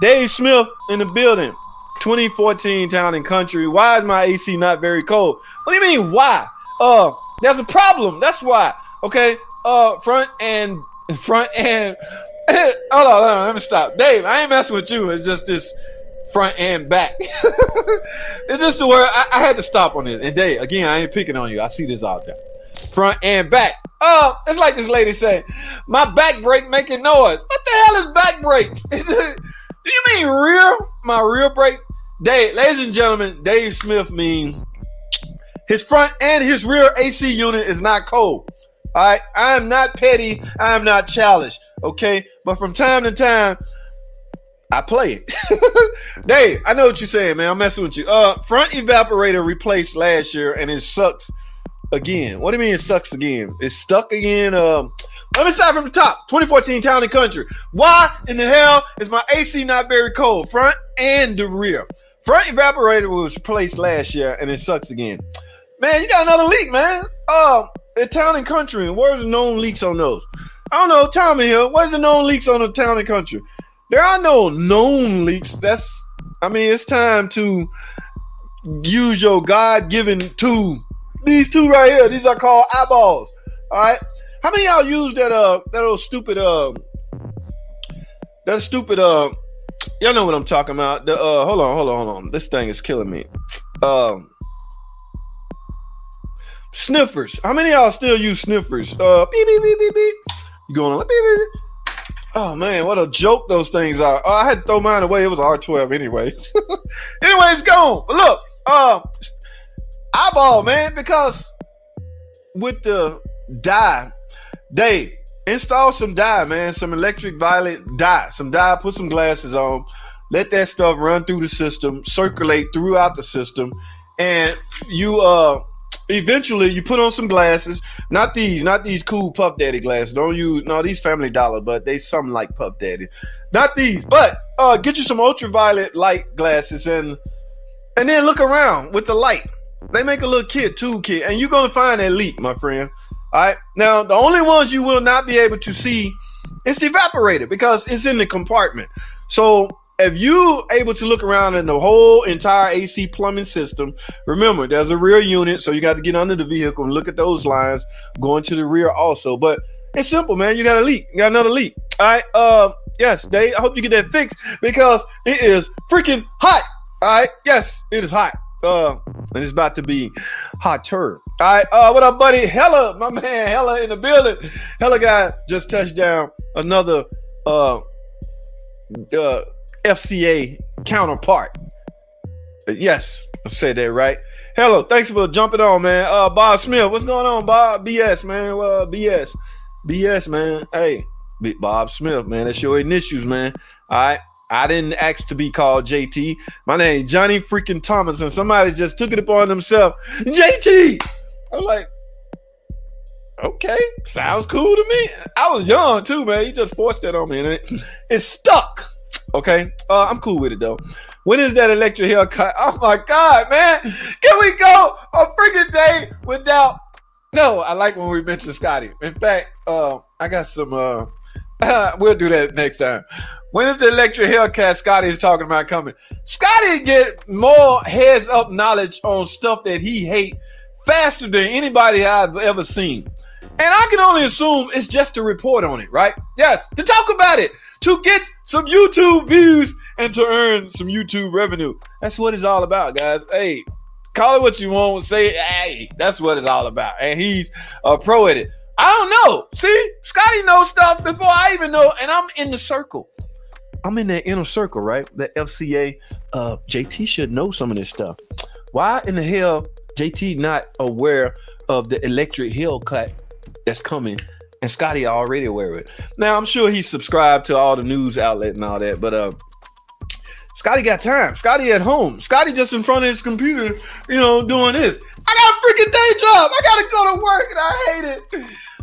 Dave Smith in the building. 2014 Town and Country. Why is my AC not very cold? What do you mean why? There's a problem. That's why. Okay. Front and hold on, let me stop. Dave, I ain't messing with you. It's just this front and back. It's just the word. I had to stop on this. And Dave, again, I ain't picking on you. I see this all the time. Front and back. It's like this lady saying, my back brake making noise. What the hell is back brakes? Do you mean rear? My rear brake? Dave, ladies and gentlemen, Dave Smith means his front and his rear AC unit is not cold. All right, I am not petty. I am not childish. Okay, but from time to time, I play it. Dave, I know what you're saying, man. I'm messing with you. Front evaporator replaced last year, and it sucks again. What do you mean it sucks again? It's stuck again. Let me start from the top. 2014 Town and Country. Why in the hell is my AC not very cold? Front and the rear. Front evaporator was replaced last year, and it sucks again. Man, you got another leak, man. At Town and Country, where's the known leaks on those? I don't know. Tommy here. Where's the known leaks on the Town and Country? There are no known leaks. It's time to use your God-given tool. These two right here, these are called eyeballs. All right. How many of y'all use that little stupid y'all know what I'm talking about. Hold on. This thing is killing me. Sniffers. How many of y'all still use sniffers? Beep, beep, beep, beep, beep. You going on beep, beep, beep. Oh man, what a joke those things are. I had to throw mine away. It was R12 anyway. Anyway, it's gone. But look, eyeball, man, because with the dye, Dave, install some dye, man, some electric violet dye, some dye, put some glasses on, let that stuff run through the system, circulate throughout the system, and you eventually you put on some glasses, not these cool Puff Daddy glasses. Don't use these Family Dollar, but they something like Puff Daddy. Not these, but get you some ultraviolet light glasses and then look around with the light. They make a little toolkit, and you're gonna find that leak, my friend. All right. Now, the only ones you will not be able to see is the evaporator because it's in the compartment. So if you're able to look around in the whole entire AC plumbing system, remember there's a rear unit, so you got to get under the vehicle and look at those lines going to the rear also. But it's simple, man. You got a leak. You got another leak. All right. Yes, Dave. I hope you get that fixed because it is freaking hot. All right. Yes, it is hot. And it's about to be hotter. All right. What up, buddy? Hella, my man. Hella in the building. Hella guy just touched down another FCA counterpart. Yes, I said that right. Hello, thanks for jumping on, man. Bob Smith, what's going on, Bob? BS, man. BS, man. Hey, Bob Smith, man. That's your initials, man. All right. I didn't ask to be called JT. My name is Johnny freaking Thomas, and somebody just took it upon themselves. JT. I'm like, okay, sounds cool to me. I was young too, man. You just forced that on me, and it's stuck. Okay, I'm cool with it though. When is that electric haircut? Oh my God, man! Can we go a freaking day without? No, I like when we mention Scotty. In fact, I got some. We'll do that next time. When is the electric haircut Scotty is talking about coming? Scotty get more heads up knowledge on stuff that he hate faster than anybody I've ever seen. And I can only assume it's just to report on it, right? Yes, to talk about it, to get some YouTube views and to earn some YouTube revenue. That's what it's all about, guys. Hey, call it what you want. Say, hey, that's what it's all about. And he's a pro at it. I don't know. See, Scotty knows stuff before I even know, and I'm in the circle. I'm in that inner circle, right? The FCA. JT should know some of this stuff. Why in the hell JT not aware of the electric haircut that's coming? And Scotty already aware of it. Now, I'm sure he's subscribed to all the news outlet and all that, but Scotty got time. Scotty at home. Scotty just in front of his computer, doing this. I got a freaking day job. I got to go to work, and I hate it.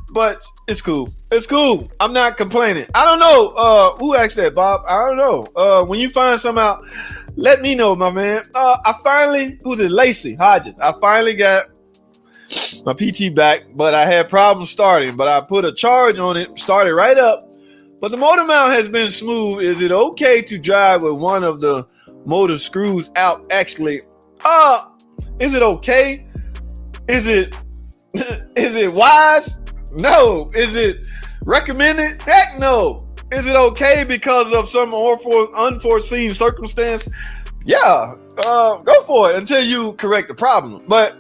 But it's cool. It's cool. I'm not complaining. I don't know who asked that, Bob. I don't know. When you find some out, let me know, my man. Who's it? Lacey Hodges. I finally got my PT back, but I had problems starting. But I put a charge on it, started right up. but the motor mount has been smooth. Is it okay to drive with one of the motor screws out? Actually, is it okay? Is it wise? No. Is it recommended? Heck no. Is it okay because of some unforeseen circumstance? Yeah, go for it until you correct the problem. But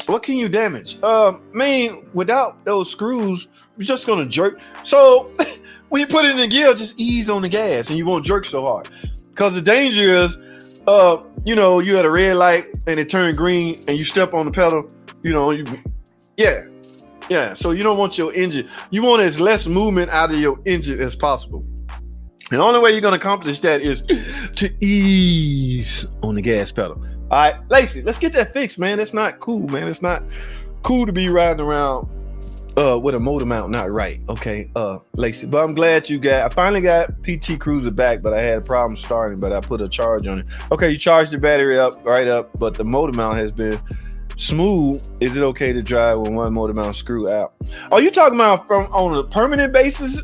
what can you damage? Without those screws, you're just gonna jerk. So when you put it in gear, just ease on the gas and you won't jerk so hard. Because the danger is, you had a red light and it turned green and you step on the pedal, So you don't want your engine. You want as less movement out of your engine as possible. And the only way you're going to accomplish that is to ease on the gas pedal. All right, Lacey, let's get that fixed, man. That's not cool, man. It's not cool to be riding around with a motor mount not right. Okay, Lacey, but I'm glad I finally got PT Cruiser back, but I had a problem starting, but I put a charge on it. Okay, you charged the battery up, but the motor mount has been smooth. Is it okay to drive with one motor mount screw out? Are you talking about from on a permanent basis?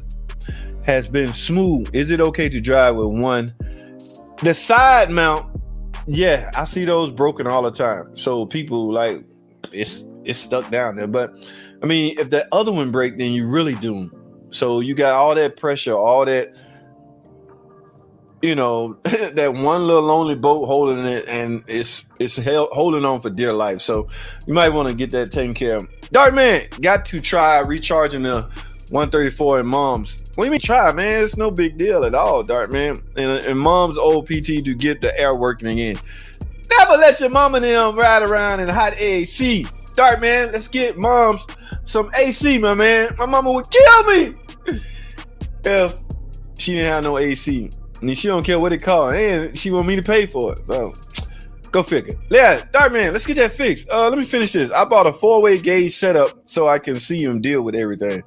Has been smooth. Is it okay to drive with one? The side mount, yeah, I see those broken all the time. So people like it's stuck down there. But I mean, if that other one break, then you really doomed. So you got all that pressure, all that, that one little lonely boat holding it, and it's holding on for dear life. So you might want to get that taken care of. Dart Man, got to try recharging the 134 in Mom's. What do you mean try, man? It's no big deal at all, Dart Man. And Mom's old PT to get the air working again. Never let your mama and them ride around in hot AC. Dart Man, let's get Mom's some AC, my man. My mama would kill me if she didn't have no AC. And she don't care what it costs, and she want me to pay for it. So go figure. Yeah, Dart Man, let's get that fixed. Let me finish this. I bought a 4-way gauge setup so I can see and deal with everything.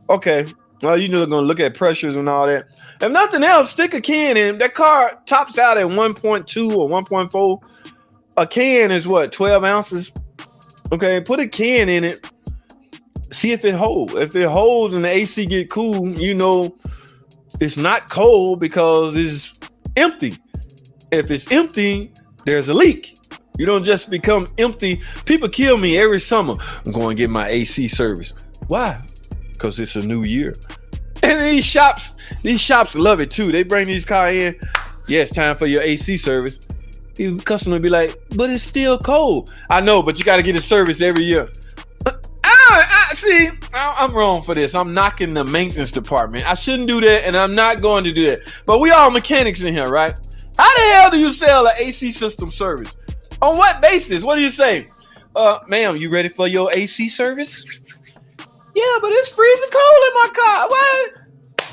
Okay. You're gonna look at pressures and all that. If nothing else, stick a can in. That car tops out at 1.2 or 1.4. A can is what, 12 ounces? Okay, put a can in it. See if it holds. If it holds and the AC get cool, it's not cold because it's empty. If it's empty, there's a leak. You don't just become empty. People kill me every summer. I'm going to get my AC service. Why? Because it's a new year. And these shops love it too. They bring these cars in. Yeah, it's time for your AC service. The customer be like, but it's still cold. I know, but you got to get a service every year. I'm wrong for this. I'm knocking the maintenance department. I shouldn't do that, and I'm not going to do that. But we all mechanics in here, right? How the hell do you sell an AC system service? On what basis? What do you say? Ma'am, you ready for your AC service? Yeah, but it's freezing cold in my car. Why?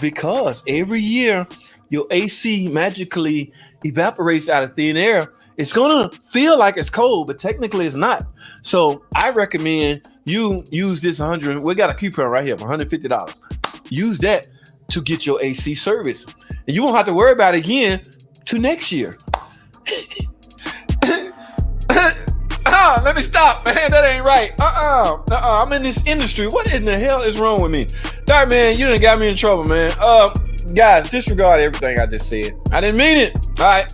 Because every year your AC magically evaporates out of thin air. It's gonna feel like it's cold, but technically it's not. So I recommend you use this 100. We got a coupon right here for $150. Use that to get your AC service, and you won't have to worry about it again to next year. Let me stop, man. That ain't right. I'm in this industry. What in the hell is wrong with me? Dart Man, you done got me in trouble, man. Guys, disregard everything I just said. I didn't mean it. All right.